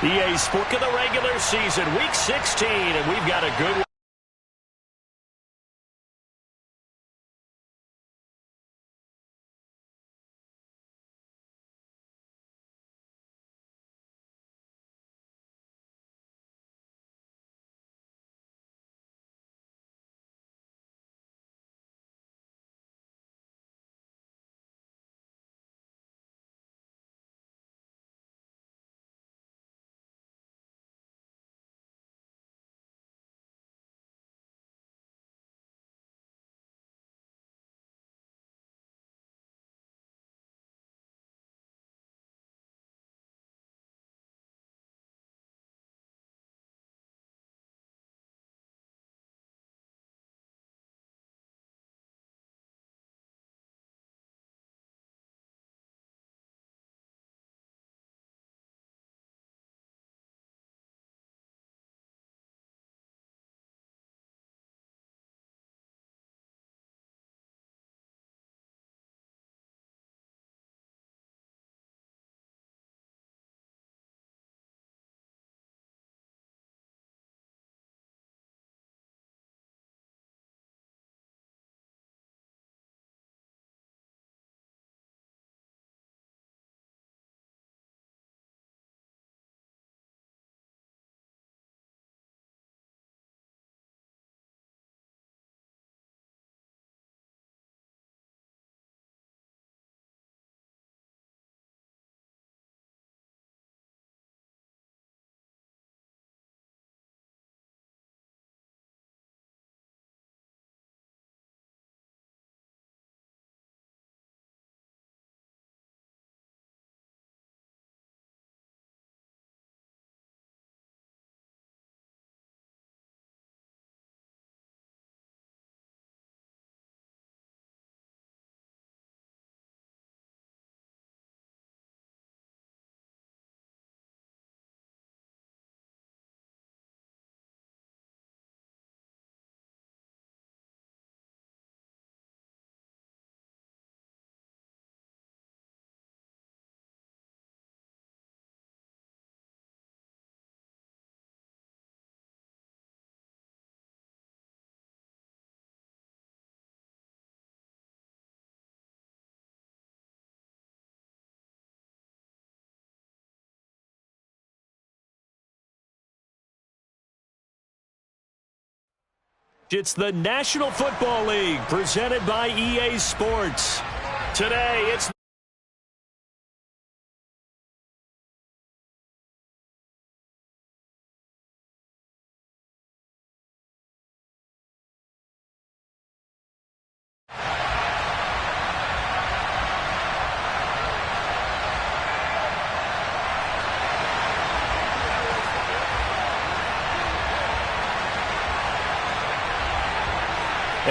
EA Sports of the regular season, Week 16, and we've got a good one. It's the National Football League presented by EA Sports. Today, it's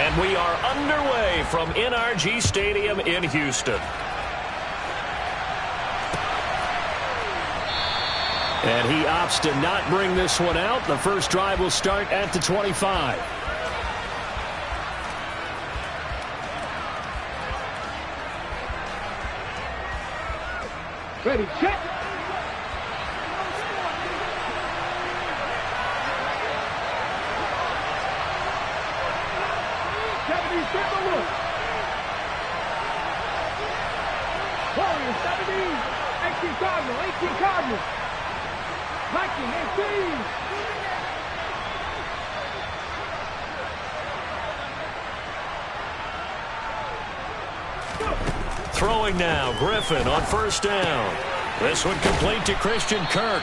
and we are underway from NRG Stadium in Houston. And he opts to not bring this one out. The first drive will start at the 25. Ready, check. Warriors 70, 18 Cardinals. Viking 18. Throwing now, Griffin on first down. This one complete to Christian Kirk.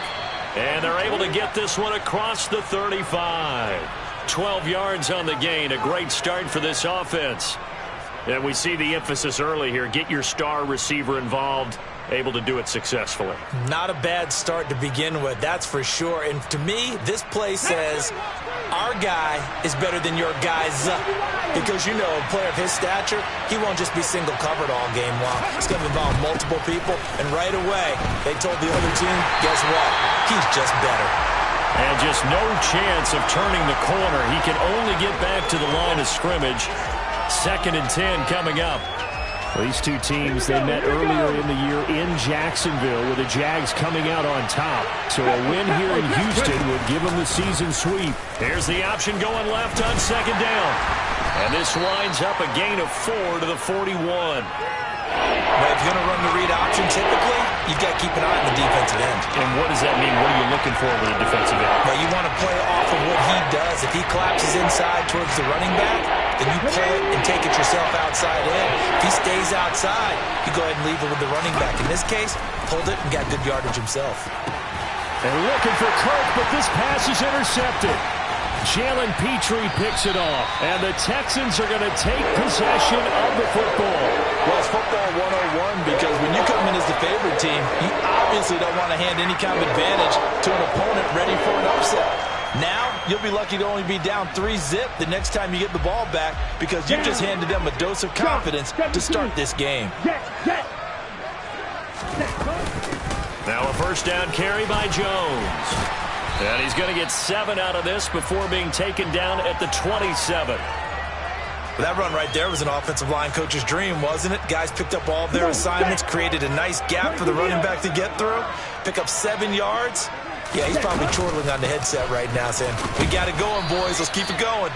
And they're able to get this one across the 35. 12 yards on the gain. A great start for this offense. And we see the emphasis early here. Get your star receiver involved. Able to do it successfully. Not a bad start to begin with, that's for sure. And to me, this play says our guy is better than your guys. Because, you know, a player of his stature, he won't just be single covered all game long. It's going to involve multiple people. And right away, they told the other team, guess what? He's just better. And just no chance of turning the corner. He can only get back to the line of scrimmage. 2nd and 10 coming up. These two teams, they met earlier in the year in Jacksonville with the Jags coming out on top. So a win here in Houston would give them the season sweep. Here's the option going left on second down. And this winds up a gain of 4 to the 41. But if you're going to run the read option, typically, you've got to keep an eye on the defensive end. And what does that mean? What are you looking for with a defensive end? Well, you want to play off of what he does. If he collapses inside towards the running back, then you pull it and take it yourself outside in. If he stays outside, you go ahead and leave it with the running back. In this case, pulled it and got good yardage himself. And looking for Kirk, but this pass is intercepted. Jalen Petrie picks it off, and the Texans are going to take possession of the football. Well, it's football 101 because when you come in as the favorite team, you obviously don't want to hand any kind of advantage to an opponent ready for an upset. Now, you'll be lucky to only be down 3-zip the next time you get the ball back because you've just handed them a dose of confidence to start this game. Now a first down carry by Jones. And he's going to get 7 out of this before being taken down at the 27. That run right there was an offensive line coach's dream, wasn't it? Guys picked up all of their assignments, created a nice gap for the running back to get through, pick up 7 yards. Yeah, he's probably chortling on the headset right now saying, we got it going, boys. Let's keep it going.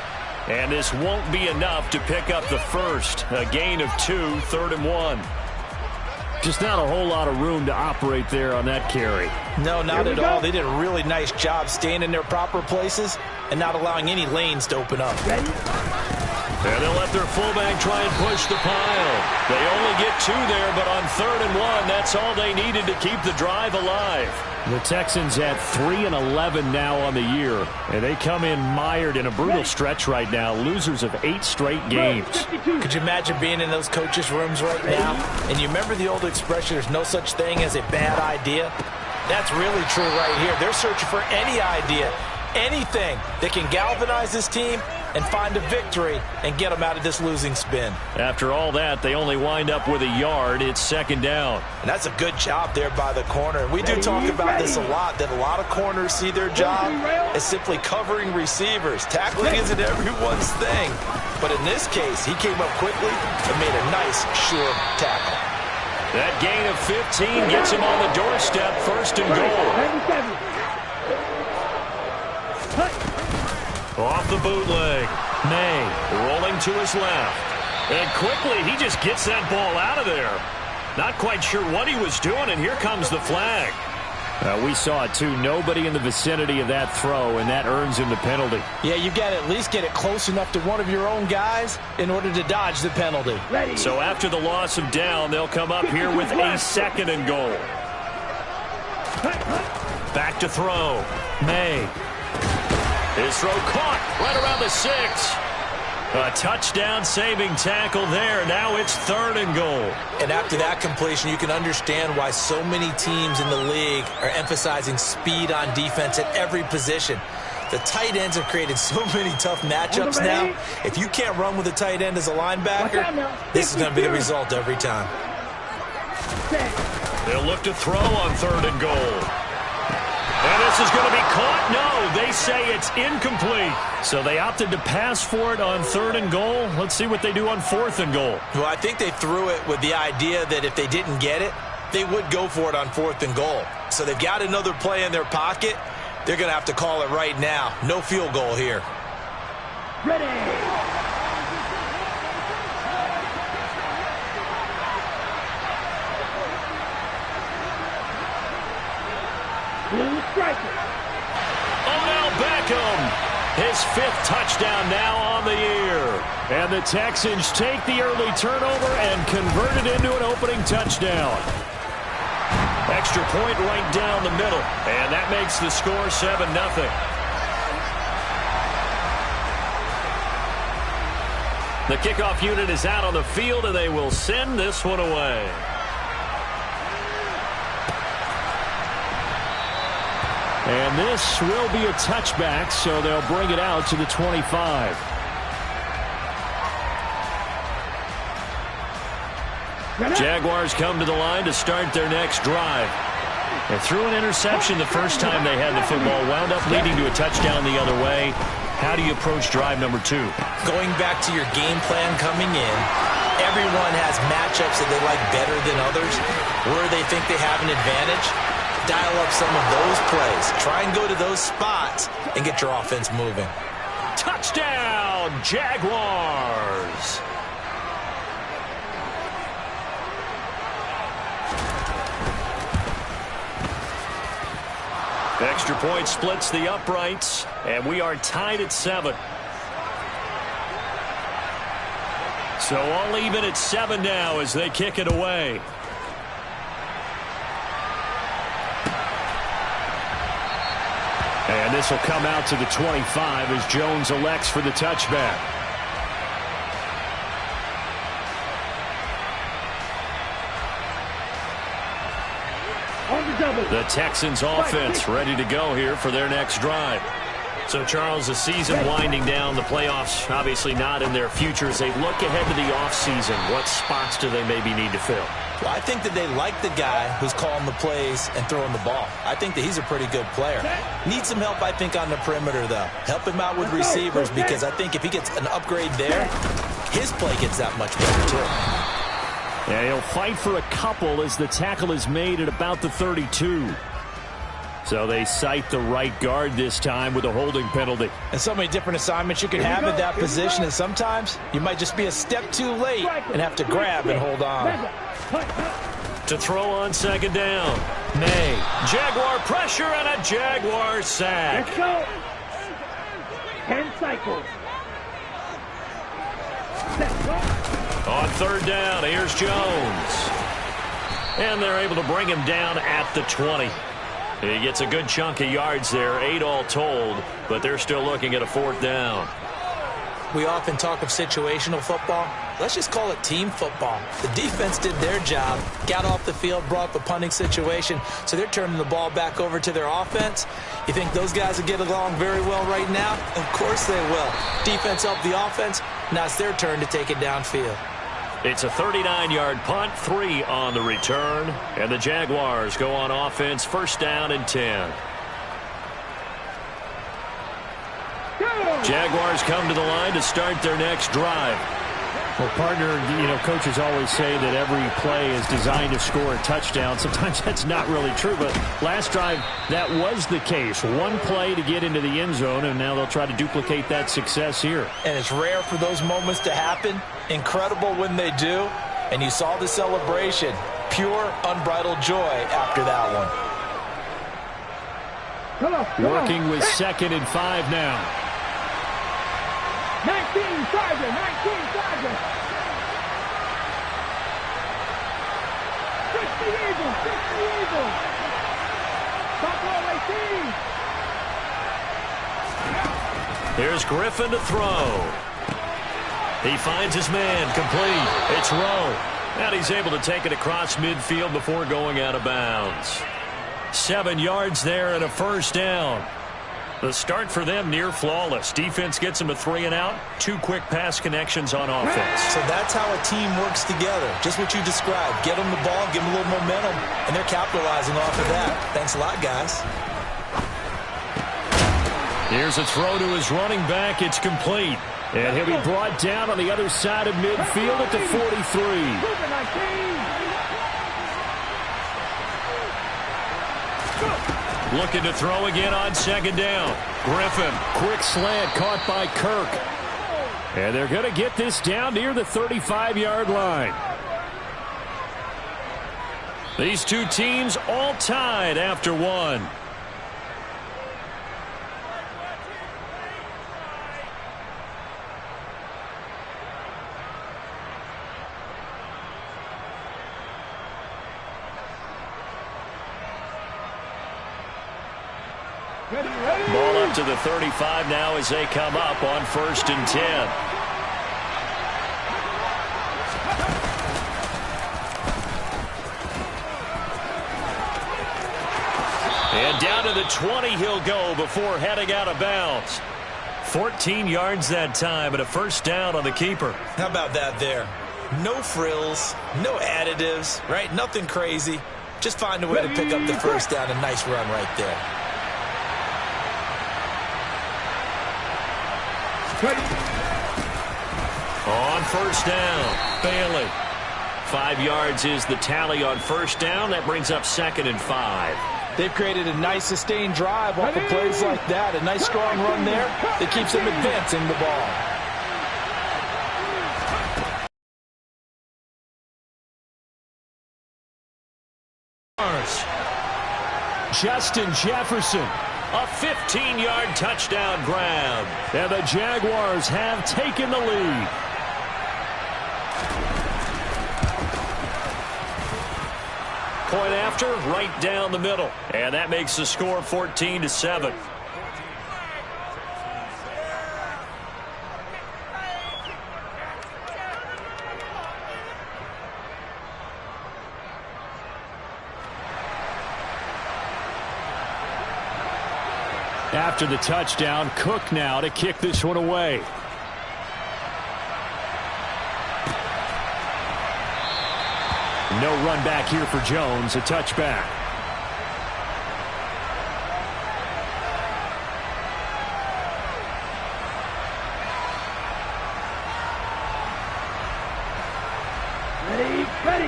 And this won't be enough to pick up the first. A gain of 2, 3rd and 1. Just not a whole lot of room to operate there on that carry. No, not at all. They did a really nice job staying in their proper places and not allowing any lanes to open up. And they'll let their fullback try and push the pile. They only get 2 there, but on 3rd and 1, that's all they needed to keep the drive alive. The Texans at 3-11 now on the year, and they come in mired in a brutal stretch right now, losers of 8 straight games. Could you imagine being in those coaches' rooms right now? And you remember the old expression, there's no such thing as a bad idea? That's really true right here. They're searching for any idea, anything that can galvanize this team and find a victory and get them out of this losing spin. After all that, they only wind up with a yard. It's 2nd down. And that's a good job there by the corner. We do talk about this a lot, that a lot of corners see their job as simply covering receivers. Tackling isn't everyone's thing. But in this case, he came up quickly and made a nice, sure tackle. That gain of 15 gets him on the doorstep, 1st and goal. Off the bootleg. May rolling to his left. And quickly, he just gets that ball out of there. Not quite sure what he was doing, and here comes the flag. We saw it, too. Nobody in the vicinity of that throw, and that earns him the penalty. Yeah, you got to at least get it close enough to one of your own guys in order to dodge the penalty. So after the loss of down, they'll come up here with a 2nd and goal. Back to throw. May. His throw caught right around the 6. A touchdown-saving tackle there. Now it's 3rd and goal. And after that completion, you can understand why so many teams in the league are emphasizing speed on defense at every position. The tight ends have created so many tough matchups now. If you can't run with a tight end as a linebacker, this is going to be the result every time. They'll look to throw on 3rd and goal. And this is going to be caught. No, they say it's incomplete. So they opted to pass for it on 3rd and goal. Let's see what they do on 4th and goal. Well, I think they threw it with the idea that if they didn't get it, they would go for it on 4th and goal. So they've got another play in their pocket. They're going to have to call it right now. No field goal here. Ready. Odell Beckham, his 5th touchdown now on the year. And the Texans take the early turnover and convert it into an opening touchdown. Extra point right down the middle, and that makes the score 7-0. The kickoff unit is out on the field, and they will send this one away. And this will be a touchback, so they'll bring it out to the 25. Jaguars come to the line to start their next drive. They threw an interception the first time they had the football, wound up leading to a touchdown the other way. How do you approach drive number 2? Going back to your game plan coming in everyone has matchups that they like better than others, where they think they have an advantage. Dial up some of those plays. Try and go to those spots and get your offense moving. Touchdown, Jaguars! Extra point splits the uprights, and we are tied at 7. So all even at 7 now as they kick it away. And this will come out to the 25 as Jones elects for the touchback. The Texans offense ready to go here for their next drive. So, Charles, the season winding down, the playoffs obviously not in their future. As they look ahead to the offseason, what spots do they maybe need to fill? Well, I think that they like the guy who's calling the plays and throwing the ball. I think that he's a pretty good player. Needs some help, I think, on the perimeter, though. Help him out with receivers, because I think if he gets an upgrade there, his play gets that much better, too. Yeah, he'll fight for a couple as the tackle is made at about the 32. So they cite the right guard this time with a holding penalty. And so many different assignments you can have at that position, and sometimes you might just be a step too late and have to grab and hold on. To throw on second down. May. Jaguar pressure and a Jaguar sack. Let's go. 10 cycles. Let's go. On third down, here's Jones. And they're able to bring him down at the 20. He gets a good chunk of yards there, 8 all told, but they're still looking at a fourth down. We often talk of situational football. Let's just call it team football. The defense did their job, got off the field, brought up a punting situation, so they're turning the ball back over to their offense. You think those guys will get along very well right now? Of course they will. Defense helped the offense. Now it's their turn to take it downfield. It's a 39-yard punt, 3 on the return, and the Jaguars go on offense, first down and 10. Jaguars come to the line to start their next drive. Well, partner, coaches always say that every play is designed to score a touchdown. Sometimes that's not really true, but last drive, that was the case. One play to get into the end zone, and now they'll try to duplicate that success here. And it's rare for those moments to happen. Incredible when they do. And you saw the celebration. Pure, unbridled joy after that one. Working with 2nd and 5 now. 19 Sergeant, 19 Sergeant. 60 Eagles, 60 Eagles. Buffalo 18. Here's Griffin to throw. He finds his man, complete. It's Rowe. And he's able to take it across midfield before going out of bounds. 7 yards there and a first down. The start for them near flawless. Defense gets them a 3 and out. 2 quick pass connections on offense. So that's how a team works together. Just what you described. Get them the ball, give them a little momentum, and they're capitalizing off of that. Thanks a lot, guys. Here's a throw to his running back. It's complete. And he'll be brought down on the other side of midfield at the 43. Looking to throw again on second down. Griffin, quick slant caught by Kirk. And they're going to get this down near the 35-yard line. These two teams all tied after one. Ball up to the 35 now as they come up on 1st and 10. And down to the 20 he'll go before heading out of bounds. 14 yards that time and a first down on the keeper. How about that there? No frills, no additives, right? Nothing crazy. Just find a way to pick up the first down. A nice run right there. On first down, Bailey. 5 yards is the tally on first down. That brings up 2nd and 5. They've created a nice sustained drive off of plays like that. A nice strong run there that keeps them advancing the ball. Justin Jefferson. A 15-yard touchdown grab. And the Jaguars have taken the lead. Point after, right down the middle. And that makes the score 14-7. After the touchdown, Cook now to kick this one away. No run back here for Jones, a touchback.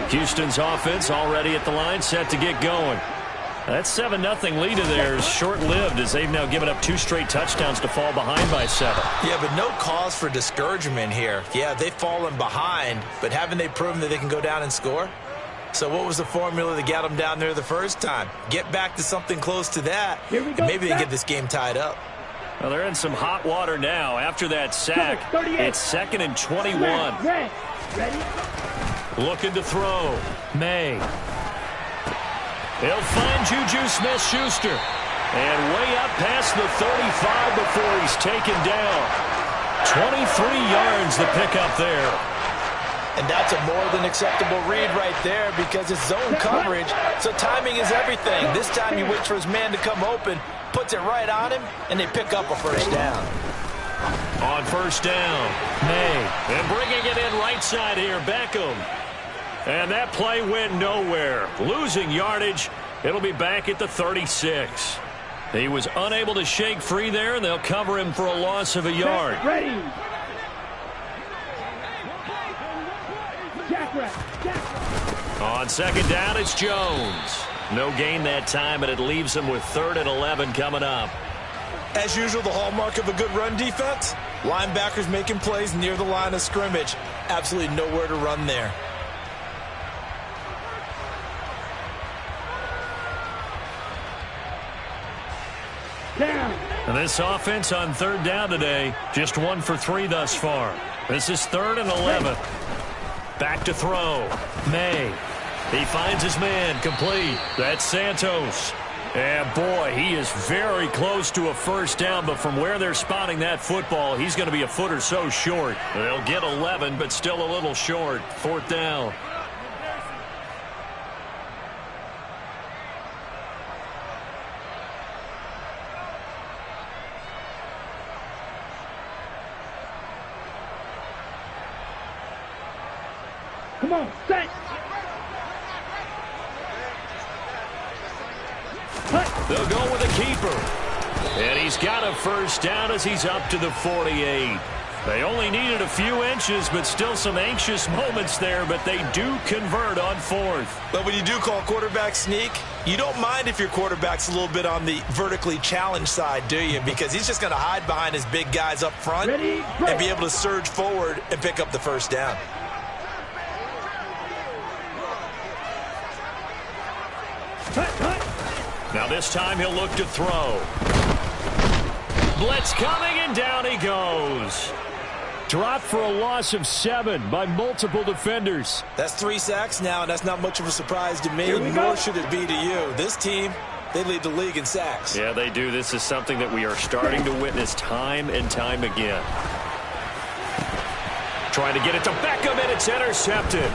Houston's offense already at the line, set to get going. That 7-0 lead of theirs short-lived as they've now given up 2 straight touchdowns to fall behind by 7. Yeah, but no cause for discouragement here. Yeah, they've fallen behind, but haven't they proven that they can go down and score? So what was the formula that got them down there the first time? Get back to something close to that, and maybe they get this game tied up. Well, they're in some hot water now. After that sack, it's 2nd and 21. Ready? Looking to throw. May. He'll find Juju Smith-Schuster. And way up past the 35 before he's taken down. 23 yards the pickup there. And that's a more than acceptable read right there because it's zone coverage, so timing is everything. This time he waits for his man to come open, puts it right on him, and they pick up a first down. On first down, May. And bringing it in right side here, Beckham. And that play went nowhere. Losing yardage. It'll be back at the 36. He was unable to shake free there, and they'll cover him for a loss of a yard. Ready. On second down, it's Jones. No gain that time, and it leaves him with 3rd and 11 coming up. As usual, the hallmark of a good run defense, linebackers making plays near the line of scrimmage. Absolutely nowhere to run there. Down. And this offense on 3rd down today, just 1 for 3 thus far. This is 3rd and 11. Back to throw. May. He finds his man complete. That's Santos. And boy, he is very close to a first down, but from where they're spotting that football, he's going to be a foot or so short. They'll get 11, but still a little short. 4th down. Come on, set. They'll go with a keeper. And he's got a first down as he's up to the 48. They only needed a few inches, but still some anxious moments there, but they do convert on 4th. But when you do call quarterback sneak, you don't mind if your quarterback's a little bit on the vertically challenged side, do you? Because he's just going to hide behind his big guys up front and be able to surge forward and pick up the first down. Now this time he'll look to throw. Blitz coming, and down he goes. Dropped for a loss of 7 by multiple defenders. That's 3 sacks now, and that's not much of a surprise to me, nor should it be to you. This team, they lead the league in sacks. Yeah, they do. This is something that we are starting to witness time and time again. Trying to get it to Beckham, and it's intercepted.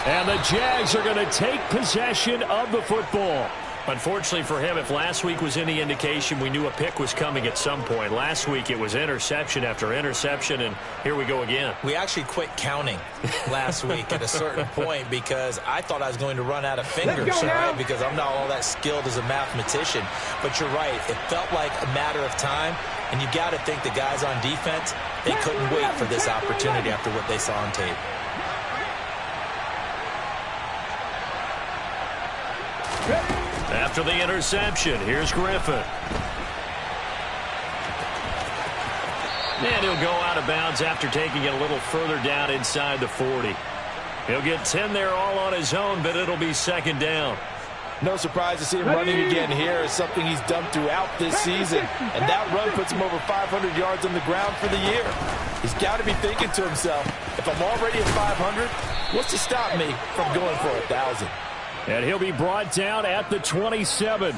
And the Jags are going to take possession of the football. Unfortunately for him, if last week was any indication, we knew a pick was coming at some point. Last week it was interception after interception, and here we go again. We actually quit counting last week at a certain point because I thought I was going to run out of fingers, right? Because I'm not all that skilled as a mathematician. But you're right. It felt like a matter of time, and you got to think the guys on defense, they couldn't wait for this opportunity after what they saw on tape. After the interception, here's Griffin. And he'll go out of bounds after taking it a little further down inside the 40. He'll get 10 there all on his own, but it'll be second down. No surprise to see him running again here. It's something he's done throughout this season. And that run puts him over 500 yards on the ground for the year. He's got to be thinking to himself, if I'm already at 500, what's to stop me from going for 1,000? And he'll be brought down at the 27.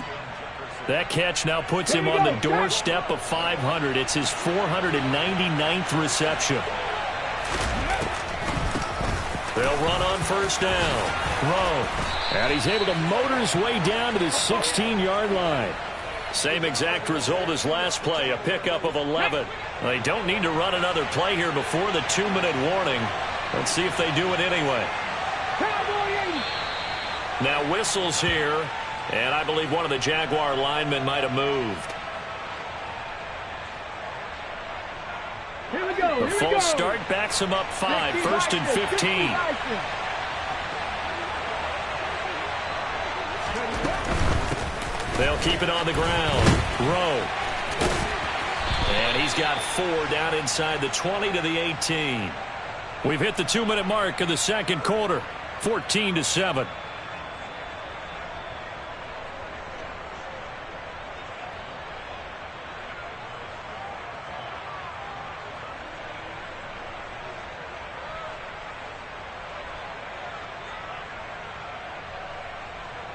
That catch now puts him on the doorstep of 500. It's his 499th reception. They'll run on first down. Rowe. And he's able to motor his way down to the 16-yard line. Same exact result as last play, a pickup of 11. They don't need to run another play here before the 2-minute warning. Let's see if they do it anyway. Now whistles here, and I believe one of the Jaguar linemen might have moved. Here we go. The false start backs him up 5, first and 15. They'll keep it on the ground. Rowe. And he's got 4 down inside the 20 to the 18. We've hit the 2-minute mark of the second quarter. 14-7.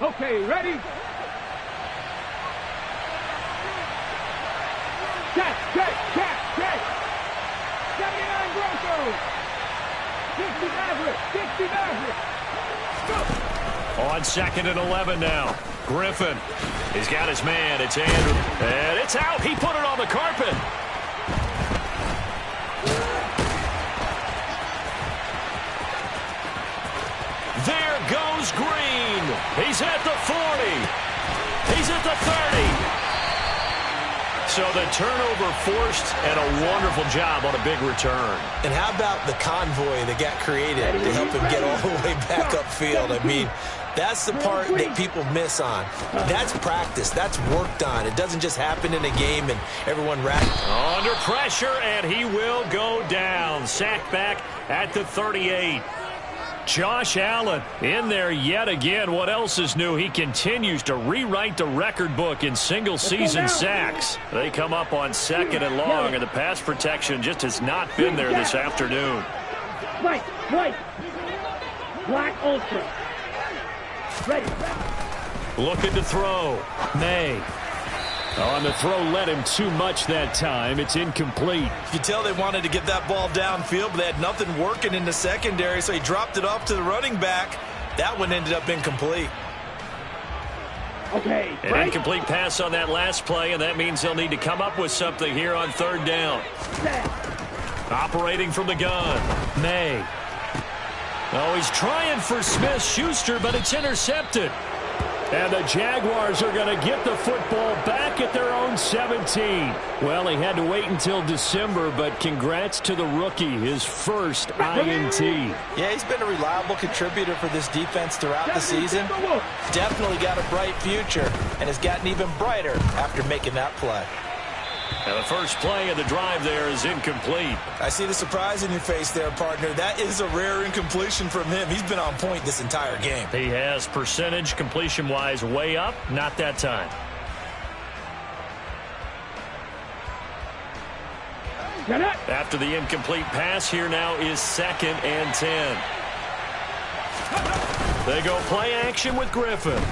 Okay, ready? Check. 79 Broncos. 60 Maverick. Go. On second and 11 now. Griffin. He's got his man. It's Andrew. And it's out. He put it on the carpet. There goes Green. He's at the 40. He's at the 30. So the turnover forced, and a wonderful job on a big return. And how about the convoy that got created to help him get all the way back upfield? I mean, that's the part that people miss on. That's practice. That's worked on. It doesn't just happen in a game and everyone under pressure, and he will go down. Sacked back at the 38. Josh Allen in there yet again. What else is new? He continues to rewrite the record book in single-season sacks. They come up on second and long, and the pass protection just has not been there this afternoon. White. Black Ultra. Ready. Looking to throw. May. On the throw led him too much that time. It's incomplete. You could tell they wanted to get that ball downfield, but they had nothing working in the secondary, so he dropped it off to the running back. That one ended up incomplete. Okay. An incomplete pass on that last play, and that means they'll need to come up with something here on third down. Operating from the gun. May. Oh, he's trying for Smith-Schuster, but it's intercepted. And the Jaguars are going to get the football back at their own 17. Well, he had to wait until December, but congrats to the rookie, his first INT. Yeah, he's been a reliable contributor for this defense throughout the season. Definitely got a bright future, and has gotten even brighter after making that play. And the first play of the drive there is incomplete. I see the surprise in your face there, partner. That is a rare incompletion from him. He's been on point this entire game. He has percentage completion-wise way up. Not that time. After the incomplete pass, here now is second and 10. They go play action with Griffin.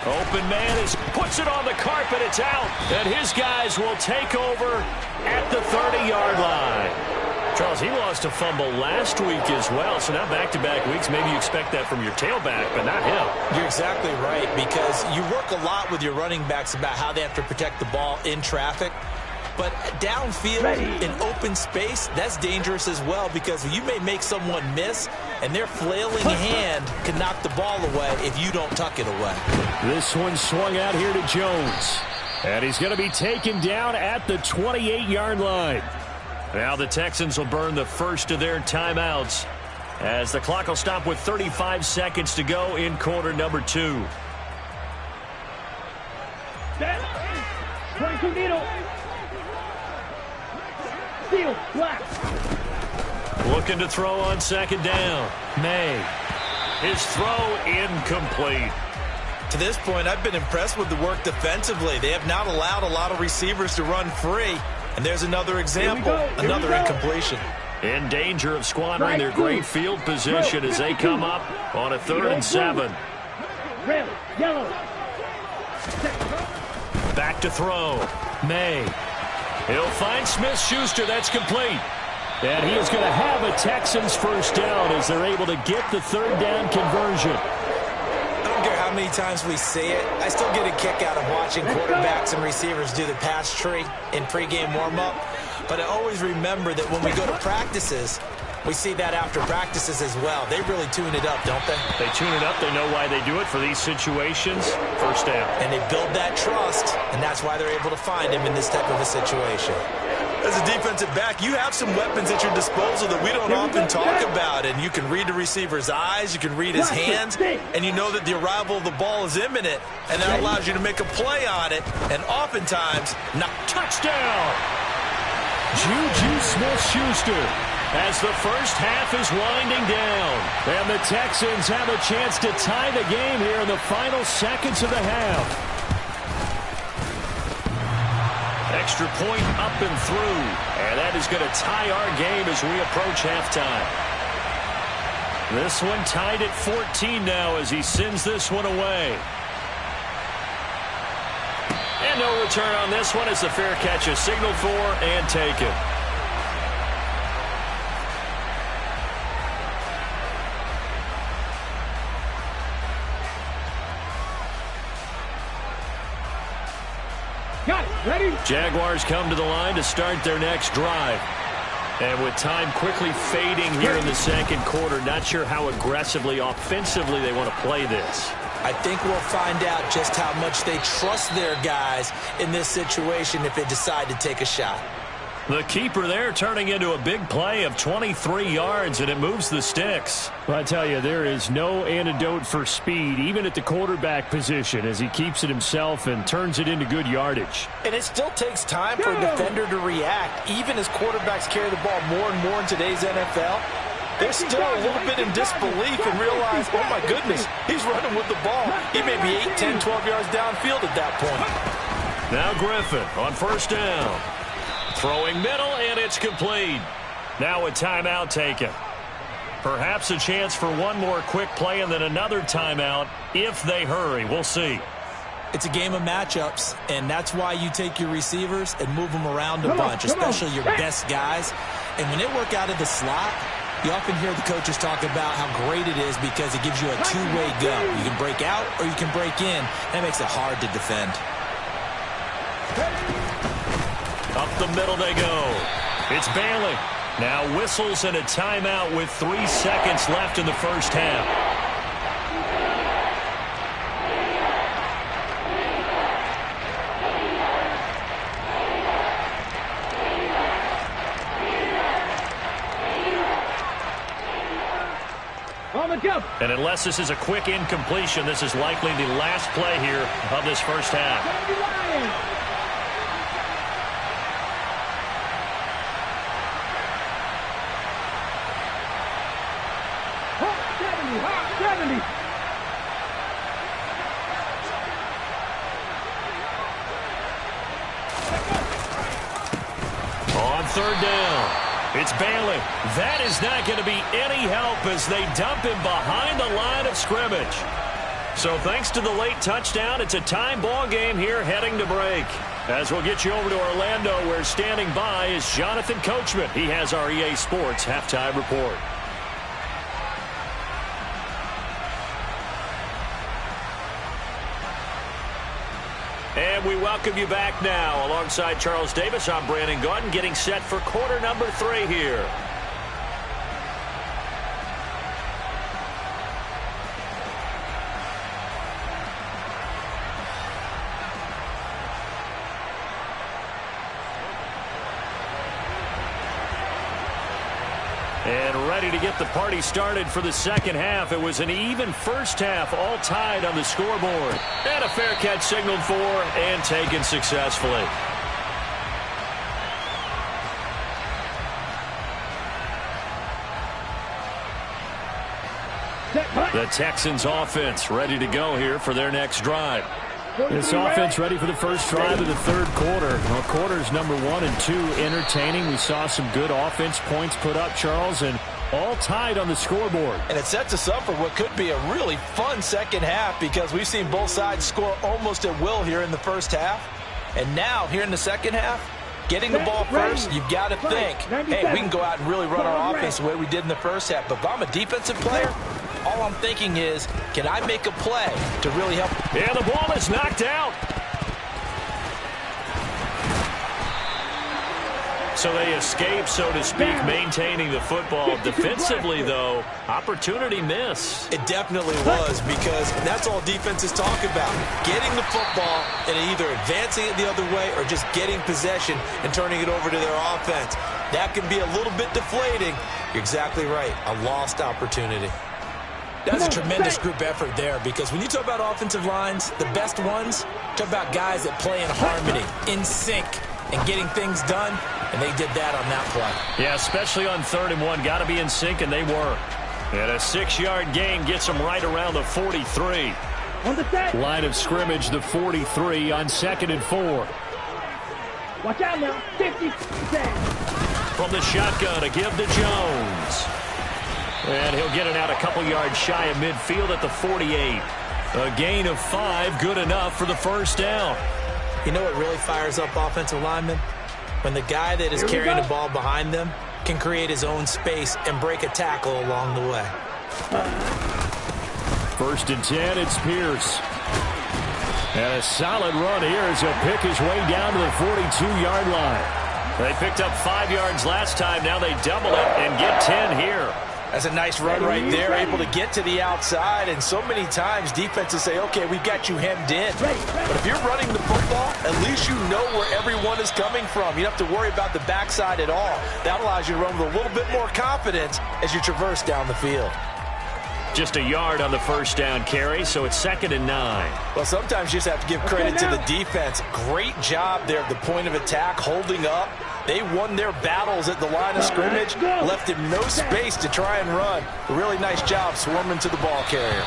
Open man puts it on the carpet. It's out. And his guys will take over at the 30-yard line. Charles, he lost a fumble last week as well, so now back-to-back weeks, maybe you expect that from your tailback, but not him. You're exactly right, because you work a lot with your running backs about how they have to protect the ball in traffic. But downfield, in open space, that's dangerous as well, because you may make someone miss, and their flailing hand can knock the ball away if you don't tuck it away. This one swung out here to Jones. And he's going to be taken down at the 28-yard line. Now the Texans will burn the first of their timeouts as the clock will stop with 35 seconds to go in quarter number 2. 22 needle. Steel, black. Looking to throw on second down. May. His throw incomplete. To this point, I've been impressed with the work defensively. They have not allowed a lot of receivers to run free. And there's another example, another incompletion. In danger of squandering their great field position as they come up on a 3rd and 7. Red, yellow. Back to throw. May. He'll find Smith-Schuster. That's complete. And he is going to have a Texans first down as they're able to get the 3rd down conversion. I don't care how many times we say it, I still get a kick out of watching quarterbacks and receivers do the pass tree in pregame warm-up. But I always remember that when we go to practices, we see that after practices as well. They really tune it up, don't they? They tune it up. They know why they do it for these situations. First down. And they build that trust, and that's why they're able to find him in this type of a situation. As a defensive back, you have some weapons at your disposal that we don't often talk about. And you can read the receiver's eyes, you can read his hands, and you know that the arrival of the ball is imminent, and that allows you to make a play on it, and oftentimes, not touchdown! Juju Smith-Schuster as the first half is winding down. And the Texans have a chance to tie the game here in the final seconds of the half. Extra point up and through. And that is going to tie our game as we approach halftime. This one tied at 14 now as he sends this one away. And no return on this one as the fair catch is signaled for and taken. Got it. Ready? Jaguars come to the line to start their next drive. And with time quickly fading here in the second quarter, not sure how aggressively, offensively they want to play this. I think we'll find out just how much they trust their guys in this situation if they decide to take a shot. The keeper there turning into a big play of 23 yards, and it moves the sticks. Well, I tell you, there is no antidote for speed, even at the quarterback position, as he keeps it himself and turns it into good yardage. And it still takes time for a defender to react, even as quarterbacks carry the ball more and more in today's NFL. They're still a little bit in disbelief and realize, oh my goodness, he's running with the ball. He may be 8, 10, 12 yards downfield at that point. Now Griffin on first down. Throwing middle, and it's complete. Now a timeout taken. Perhaps a chance for one more quick play and then another timeout if they hurry. We'll see. It's a game of matchups, and that's why you take your receivers and move them around a bunch, especially your best guys. And when they work out of the slot, you often hear the coaches talk about how great it is because it gives you a two-way go. You can break out or you can break in. That makes it hard to defend. Up the middle they go. It's Bailey. Now whistles and a timeout with 3 seconds left in the first half. And unless this is a quick incompletion, this is likely the last play here of this first half. On third down. It's Bailey. That is not going to be any help as they dump him behind the line of scrimmage. So thanks to the late touchdown, it's a time ball game here heading to break. As we'll get you over to Orlando, where standing by is Jonathan Coachman. He has our EA Sports halftime report. And we welcome you back now. Alongside Charles Davis, I'm Brandon Gaudin, getting set for quarter number 3 here. And ready to get the party started for the second half. It was an even first half, all tied on the scoreboard. And a fair catch signaled for and taken successfully. The Texans offense ready to go here for their next drive. This offense ready for the first drive of the third quarter. Well, quarters number 1 and 2 entertaining. We saw some good offense points put up, Charles, and all tied on the scoreboard. And it sets us up for what could be a really fun second half, because we've seen both sides score almost at will here in the first half. And now, here in the second half, getting the ball first, you've got to think, hey, we can go out and really run our offense the way we did in the first half. But if I'm a defensive player, all I'm thinking is, can I make a play to really help? And the ball is knocked out. So they escape, so to speak, maintaining the football. Defensively, though, opportunity miss. It definitely was, because that's all defenses talk about. Getting the football and either advancing it the other way or just getting possession and turning it over to their offense. That can be a little bit deflating. You're exactly right. A lost opportunity. That's a tremendous group effort there, because when you talk about offensive lines, the best ones, talk about guys that play in harmony, in sync, and getting things done, and they did that on that play. Yeah, especially on 3rd and 1. Got to be in sync, and they were. And a 6-yard gain gets them right around the 43. Line of scrimmage, the 43 on 2nd and 4. Watch out now. 50. From the shotgun, a give to Jones. And he'll get it out a couple yards shy of midfield at the 48. A gain of 5, good enough for the first down. You know what really fires up offensive linemen? When the guy that is carrying the ball behind them can create his own space and break a tackle along the way. 1st and 10, it's Pierce. And a solid run here as he'll pick his way down to the 42-yard line. They picked up 5 yards last time. Now they double it and get 10 here. That's a nice run right there, able to get to the outside. And so many times defenses say, okay, we've got you hemmed in. But if you're running the football, at least you know where everyone is coming from. You don't have to worry about the backside at all. That allows you to run with a little bit more confidence as you traverse down the field. Just a yard on the first down carry, so it's 2nd and 9. Well, sometimes you just have to give credit to the defense. Great job there at the point of attack, holding up. They won their battles at the line of scrimmage, left him no space to try and run. A really nice job swarming to the ball carrier.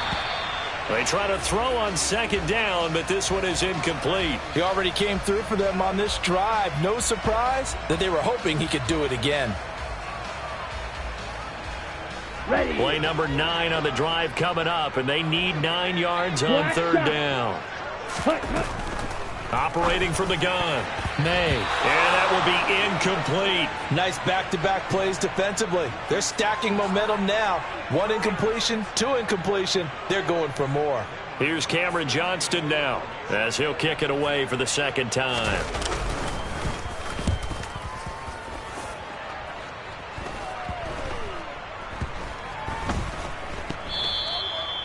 They try to throw on 2nd down, but this one is incomplete. He already came through for them on this drive. No surprise that they were hoping he could do it again. Play number 9 on the drive coming up, and they need 9 yards on 3rd down. Operating from the gun, May. And that will be incomplete. Nice back-to-back plays defensively. They're stacking momentum now. 1 incompletion, 2 incompletion. They're going for more. Here's Cameron Johnston now, as he'll kick it away for the 2nd time.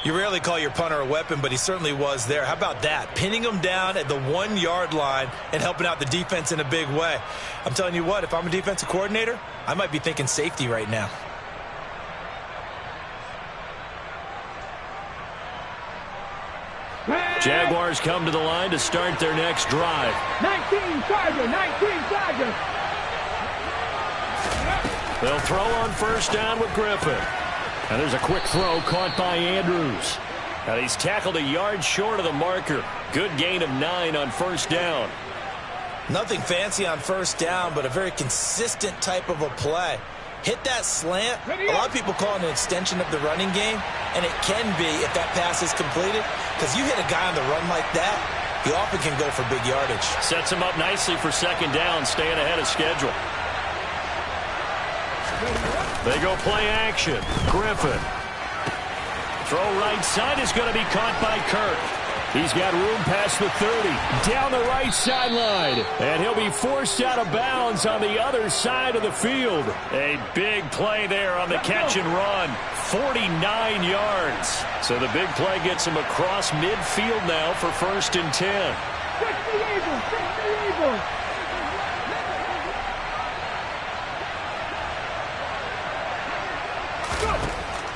You rarely call your punter a weapon, but he certainly was there. How about that? Pinning him down at the 1-yard line and helping out the defense in a big way. I'm telling you what, if I'm a defensive coordinator, I might be thinking safety right now. Jaguars come to the line to start their next drive. 19 Charger, 19 Charger. They'll throw on 1st down with Griffin. And there's a quick throw caught by Andrews. And he's tackled a yard short of the marker. Good gain of 9 on 1st down. Nothing fancy on 1st down, but a very consistent type of a play. Hit that slant. A lot of people call it an extension of the running game, and it can be if that pass is completed, because you hit a guy on the run like that, he often can go for big yardage. Sets him up nicely for second down, staying ahead of schedule. They go play action. Griffin. Throw right side is going to be caught by Kirk. He's got room past the 30. Down the right sideline. And he'll be forced out of bounds on the other side of the field. A big play there on the catch and run. 49 yards. So the big play gets him across midfield now for 1st and 10. Fix the Eagles! Fix the Eagles!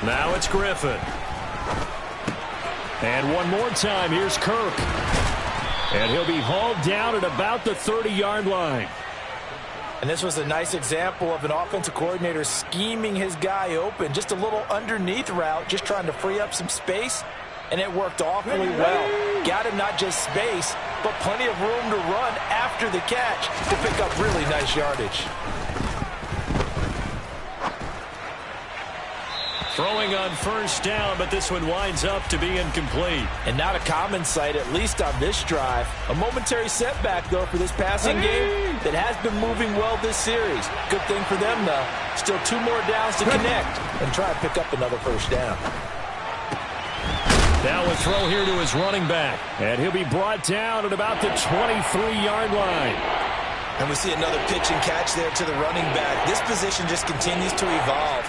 Now it's Griffin. And one more time, here's Kirk. And he'll be hauled down at about the 30-yard line. And this was a nice example of an offensive coordinator scheming his guy open. Just a little underneath route, just trying to free up some space. And it worked awfully well. Got him not just space, but plenty of room to run after the catch to pick up really nice yardage. Throwing on 1st down, but this one winds up to be incomplete. And not a common sight, at least on this drive. A momentary setback, though, for this passing game that has been moving well this series. Good thing for them, though. Still 2 more downs to connect and try to pick up another 1st down. Now a throw here to his running back. And he'll be brought down at about the 23-yard line. And we see another pitch and catch there to the running back. This position just continues to evolve.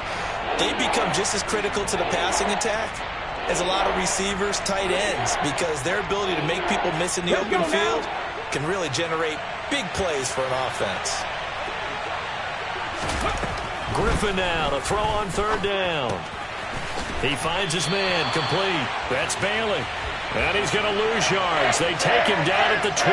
They become just as critical to the passing attack as a lot of receivers, tight ends, because their ability to make people miss in the open field can really generate big plays for an offense. Griffin now to throw on 3rd down. He finds his man complete. That's Bailey. And he's going to lose yards. They take him down at the 26.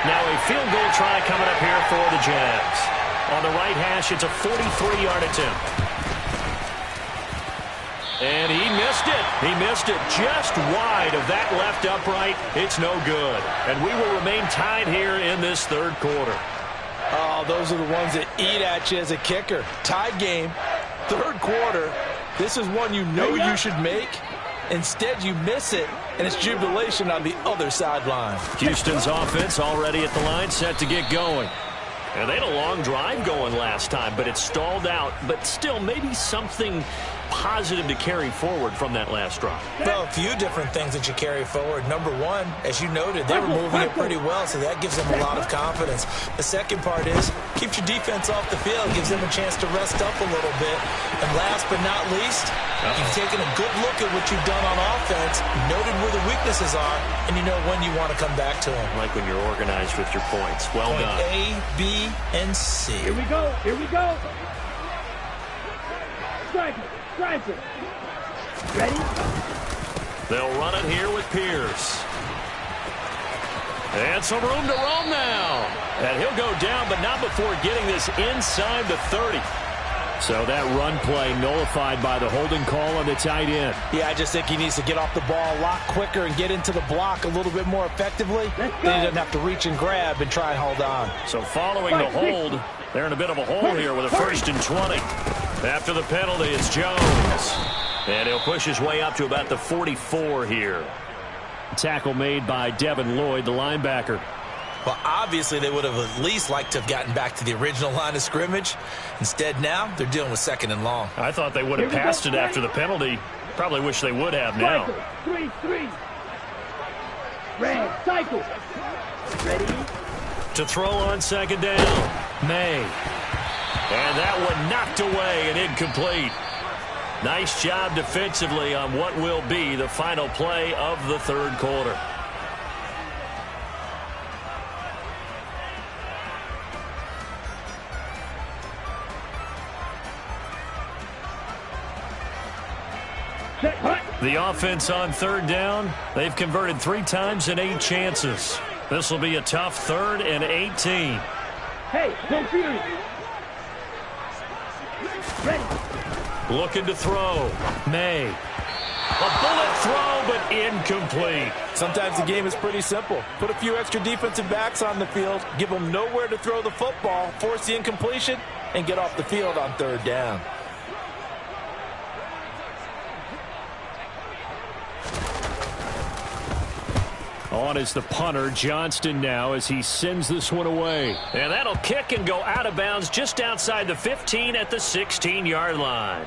Now a field goal try coming up here for the Jags. On the right hash, it's a 43-yard attempt. And he missed it. He missed it just wide of that left upright. It's no good. And we will remain tied here in this 3rd quarter. Oh, those are the ones that eat at you as a kicker. Tied game, 3rd quarter. This is one you know you should make. Instead, you miss it, and it's jubilation on the other sideline. Houston's offense already at the line, set to get going. And they had a long drive going last time, but it stalled out. But still, maybe something positive to carry forward from that last drive. Well, a few different things that you carry forward. Number one, as you noted, they were moving it pretty well, so that gives them a lot of confidence. The second part is, keeps your defense off the field, gives them a chance to rest up a little bit. And last but not least, you've taken a good look at what you've done on offense, noted where the weaknesses are, and you know when you want to come back to them. Like when you're organized with your points. Well done. A, B, and C. Here we go. Here we go. Strike it. Strike it. Ready? They'll run it here with Pierce. And some room to roam now. And he'll go down, but not before getting this inside the 30. So that run play nullified by the holding call on the tight end. Yeah, I just think he needs to get off the ball a lot quicker and get into the block a little bit more effectively. Then he doesn't have to reach and grab and try and hold on. So following the hold, they're in a bit of a hole here with a 1st and 20. After the penalty, it's Jones. And he'll push his way up to about the 44 here. Tackle made by Devin Lloyd, the linebacker. Well, obviously, they would have at least liked to have gotten back to the original line of scrimmage. Instead, now, they're dealing with 2nd and long. I thought they would have passed it after the penalty. Probably wish they would have now. 3-3. Red, cycle. Ready? To throw on 2nd down. May. And that one knocked away and incomplete. Nice job defensively on what will be the final play of the 3rd quarter. The offense on 3rd down, they've converted 3 times in 8 chances. This will be a tough 3rd and 18. Hey, no fear. Ready. Looking to throw. May. A bullet throw, but incomplete. Sometimes the game is pretty simple. Put a few extra defensive backs on the field, give them nowhere to throw the football, force the incompletion, and get off the field on 3rd down. On is the punter, Johnston, now as he sends this one away. And that'll kick and go out of bounds just outside the 15 at the 16-yard line.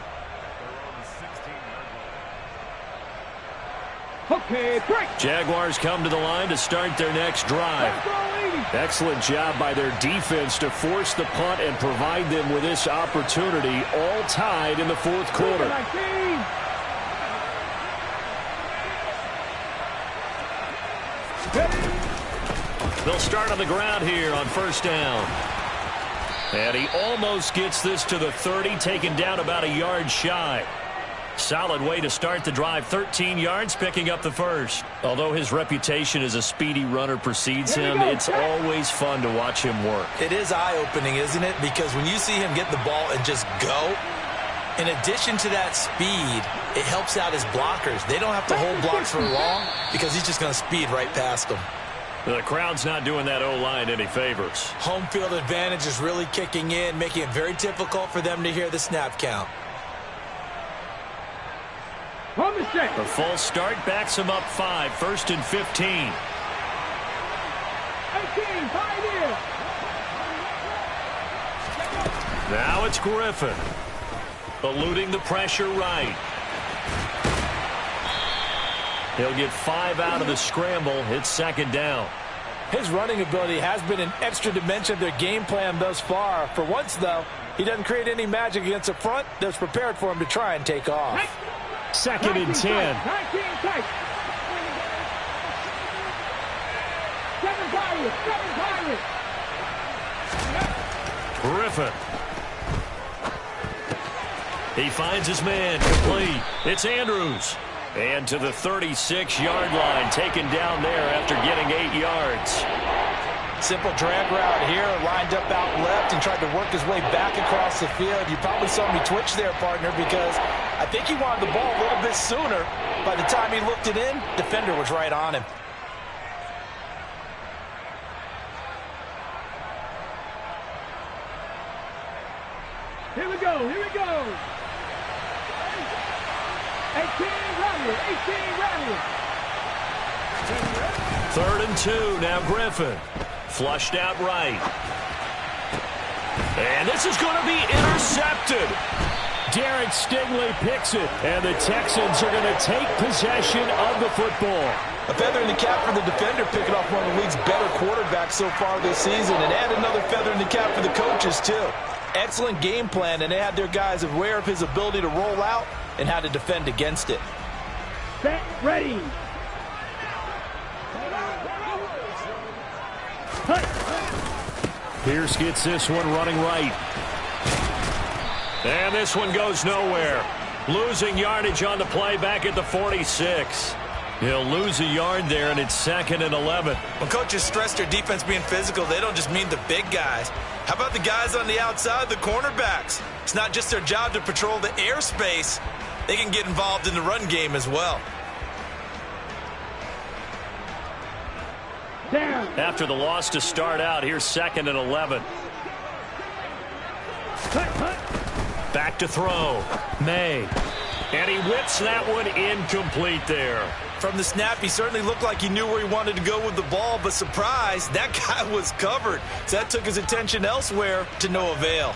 Okay, break. Jaguars come to the line to start their next drive. Excellent job by their defense to force the punt and provide them with this opportunity, all tied in the fourth quarter. They'll start on the ground here on first down. And he almost gets this to the 30, taken down about a yard shy. Solid way to start the drive, 13 yards, picking up the first. Although his reputation as a speedy runner precedes him, it's always fun to watch him work. It is eye-opening, isn't it? Because when you see him get the ball and just go, in addition to that speed, it helps out his blockers. They don't have to hold blocks for long because he's just going to speed right past them. The crowd's not doing that O-line any favors. Home field advantage is really kicking in, making it very difficult for them to hear the snap count. The false start backs him up 5, first and 15. 18, 5 here. Now it's Griffin. Eluding the pressure right. He'll get 5 out of the scramble. It's second down. His running ability has been an extra dimension of their game plan thus far. For once, though, he doesn't create any magic against the front that's prepared for him to try and take off. Second and 10. 19 tight. 7 Pirates. Griffin. He finds his man complete. It's Andrews. And to the 36-yard line, taken down there after getting 8 yards. Simple drag route here, lined up out left and tried to work his way back across the field. You probably saw me twitch there, partner, because I think he wanted the ball a little bit sooner. By the time he looked it in, defender was right on him. Here we go. 18 Rattler. Third and 2, now Griffin. Flushed out right. And this is going to be intercepted. Derek Stingley picks it, and the Texans are going to take possession of the football. A feather in the cap for the defender, picking off one of the league's better quarterbacks so far this season, and add another feather in the cap for the coaches, too. Excellent game plan, and they had their guys aware of his ability to roll out and how to defend against it. Set, ready. Pierce gets this one running right. And this one goes nowhere. Losing yardage on the play back at the 46. He'll lose a yard there, and it's second and 11. When coaches stress their defense being physical, they don't just mean the big guys. How about the guys on the outside, the cornerbacks? It's not just their job to patrol the airspace. They can get involved in the run game as well. Down. After the loss to start out, here's second and 11. Back to throw. May. And he whips that one incomplete there. From the snap, he certainly looked like he knew where he wanted to go with the ball, but surprise, that guy was covered. So that took his attention elsewhere to no avail.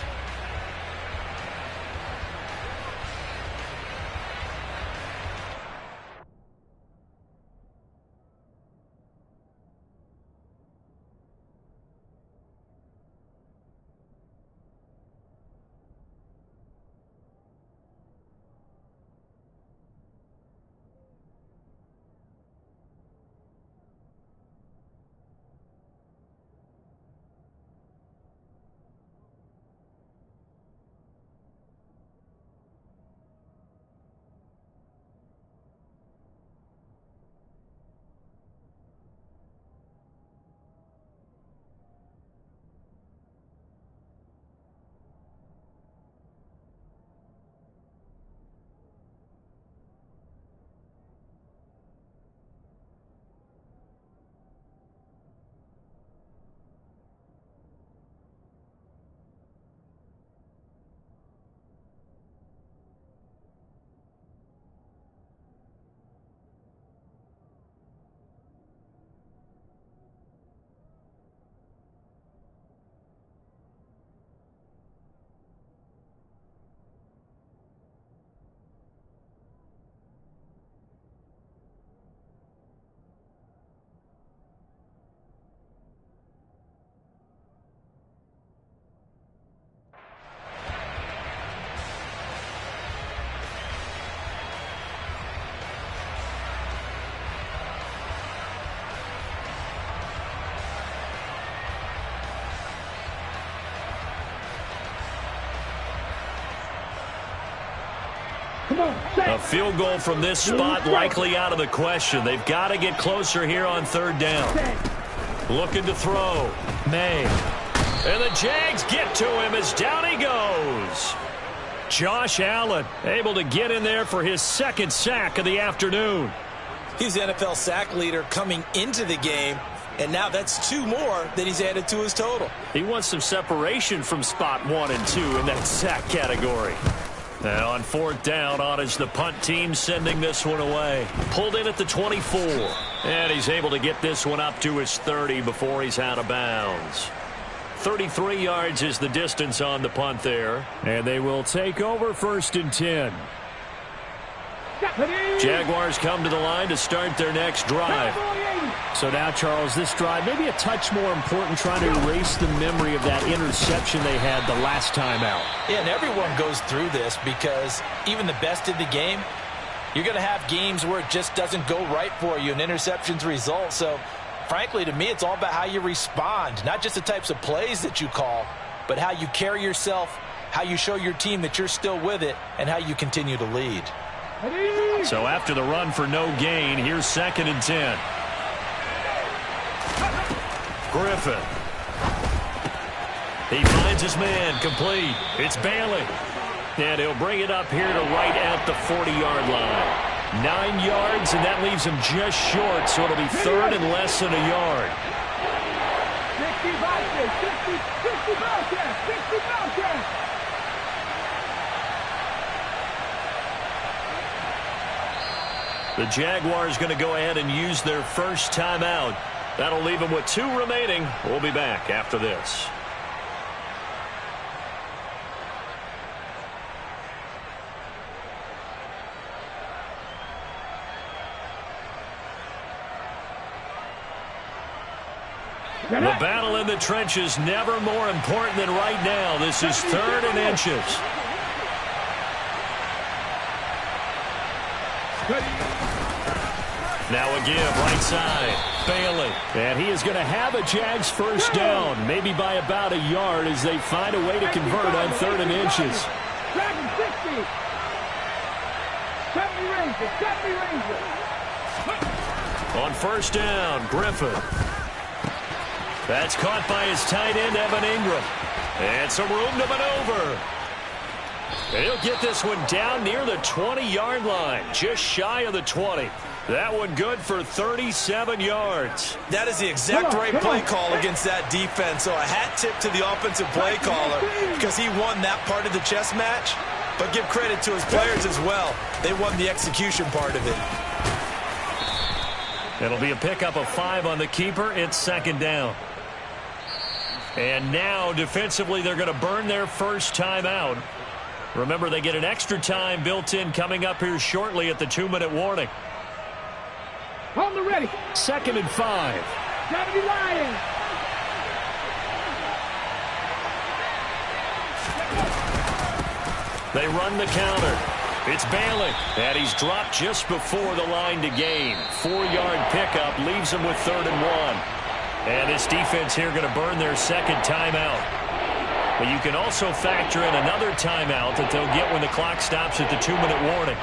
A field goal from this spot likely out of the question. They've got to get closer here on third down. Looking to throw. May. And the Jags get to him as down he goes. Josh Allen able to get in there for his second sack of the afternoon. He's the NFL sack leader coming into the game, and now that's 2 more that he's added to his total. He wants some separation from spot 1 and 2 in that sack category. And on fourth down, on is the punt team sending this one away. Pulled in at the 24. And he's able to get this one up to his 30 before he's out of bounds. 33 yards is the distance on the punt there. And they will take over 1st and 10. Jaguars come to the line to start their next drive. So now, Charles, this drive maybe a touch more important, trying to erase the memory of that interception they had the last time out. Yeah, and everyone goes through this because even the best in the game, you're going to have games where it just doesn't go right for you and interceptions result. So, frankly, to me, it's all about how you respond, not just the types of plays that you call, but how you carry yourself, how you show your team that you're still with it, and how you continue to lead. So after the run for no gain, here's 2nd and 10. Griffin. He finds his man, complete. It's Bailey. And he'll bring it up here to right at the 40-yard line. 9 yards, and that leaves him just short, so it'll be 3rd and less than a yard. 60 The Jaguars going to go ahead and use their first timeout. That'll leave them with 2 remaining. We'll be back after this. The battle in the trenches never more important than right now. This is 3rd and inches. Now a give, right side. Bailey. And he is going to have a Jags first down, maybe by about a yard as they find a way to convert on 3rd and inches. 70 Rangers. On first down, Griffin. That's caught by his tight end, Evan Ingram. And some room to maneuver. And he'll get this one down near the 20-yard line, just shy of the 20. That one good for 37 yards. That is the exact right play call against that defense. So a hat tip to the offensive play caller because he won that part of the chess match. But give credit to his players as well. They won the execution part of it. It'll be a pickup of 5 on the keeper. It's 2nd down. And now defensively they're going to burn their first timeout. Remember, they get an extra time built in coming up here shortly at the 2-minute warning. On the ready. 2nd and 5. Gotta be lying. They run the counter. It's Bailey. And he's dropped just before the line to gain. 4-yard pickup leaves him with 3rd and 1. And this defense here going to burn their second timeout. But you can also factor in another timeout that they'll get when the clock stops at the 2-minute warning.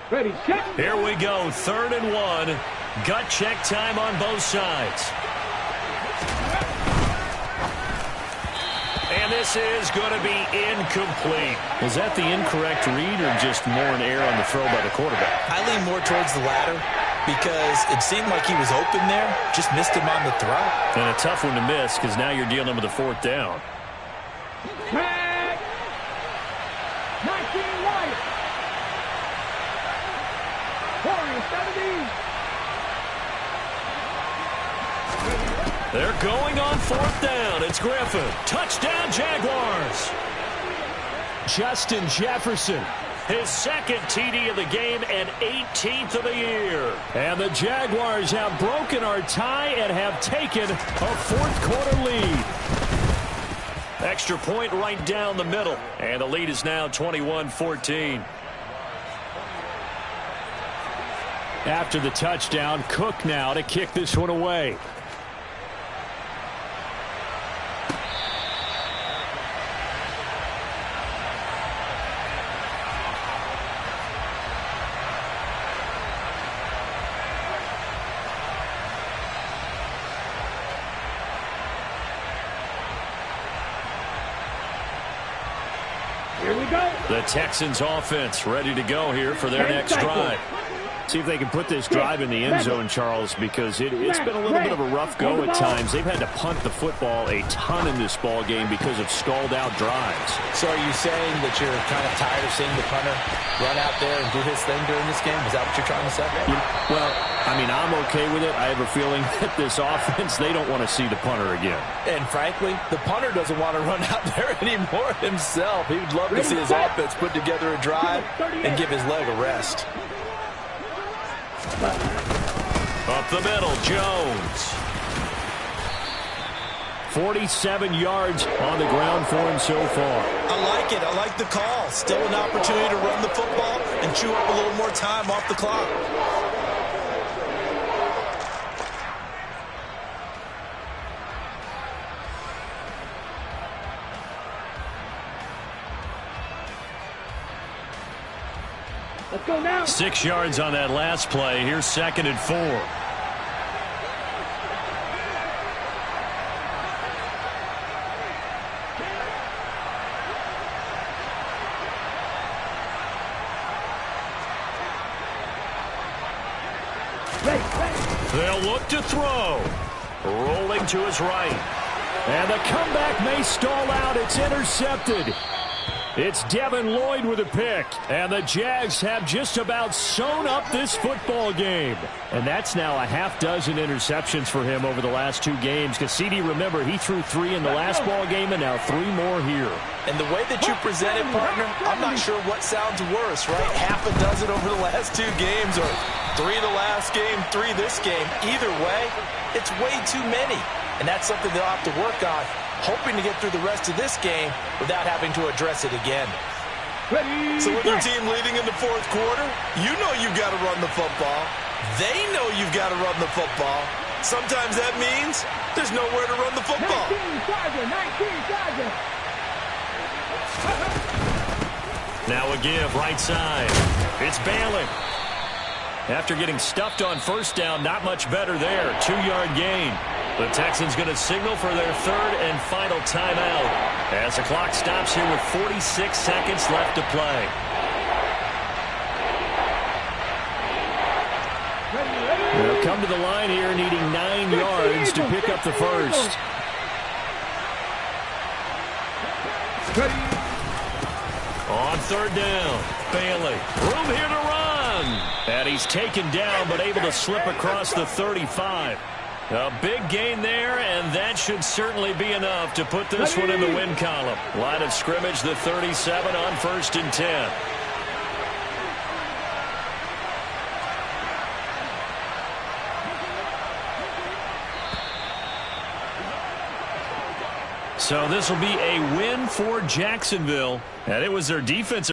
Ready, check. Here we go, 3rd and 1. Gut check time on both sides. And this is going to be incomplete. Was that the incorrect read or just more an error on the throw by the quarterback? I lean more towards the latter because it seemed like he was open there, just missed him on the throw. And a tough one to miss because now you're dealing with a 4th down. Tag. 19 right. 40, 70. They're going on 4th down. It's Griffin. Touchdown, Jaguars. Justin Jefferson. His second TD of the game and 18th of the year. And the Jaguars have broken our tie and have taken a 4th quarter lead. Extra point right down the middle. And the lead is now 21-14. after the touchdown. Cook now to kick this one away. Here we go. The Texans offense ready to go here for their next drive. See if they can put this drive in the end zone, Charles, because it's been a little bit of a rough go at times. They've had to punt the football a ton in this ball game because of stalled-out drives. So are you saying that you're kind of tired of seeing the punter run out there and do his thing during this game? Is that what you're trying to say? Well, I mean, I'm okay with it. I have a feeling that this offense, they don't want to see the punter again. And frankly, the punter doesn't want to run out there anymore himself. He would love to see his offense put together a drive and give his leg a rest. Up the middle, Jones. 47 yards on the ground for him so far. I like it. I like the call. Still an opportunity to run the football and chew up a little more time off the clock. Let's go now. 6 yards on that last play. Here's 2nd and 4. They'll look to throw. Rolling to his right. And the comeback may stall out. It's intercepted. It's Devin Lloyd with a pick. And the Jags have just about sewn up this football game. And that's now a half dozen interceptions for him over the last 2 games. Cassidy, remember, he threw 3 in the last ball game and now 3 more here. And the way that you present it, partner, I'm not sure what sounds worse, right? Half a dozen over the last 2 games or 3 the last game, 3 this game. Either way, it's way too many. And that's something they'll have to work on, hoping to get through the rest of this game without having to address it again. So with your team leading in the 4th quarter, you know you've got to run the football. They know you've got to run the football. Sometimes that means there's nowhere to run the football. 19 Charger. Now a give right side. It's Bailey. After getting stuffed on first down, not much better there. 2-yard gain. The Texans going to signal for their 3rd and final timeout as the clock stops here with 46 seconds left to play. They'll come to the line here needing 9 yards to pick up the first. On 3rd down, Bailey. Room here to run. And he's taken down but able to slip across the 35. A big gain there, and that should certainly be enough to put this one in the win column. Line of scrimmage, the 37 on 1st and 10. So this will be a win for Jacksonville, and it was their defensive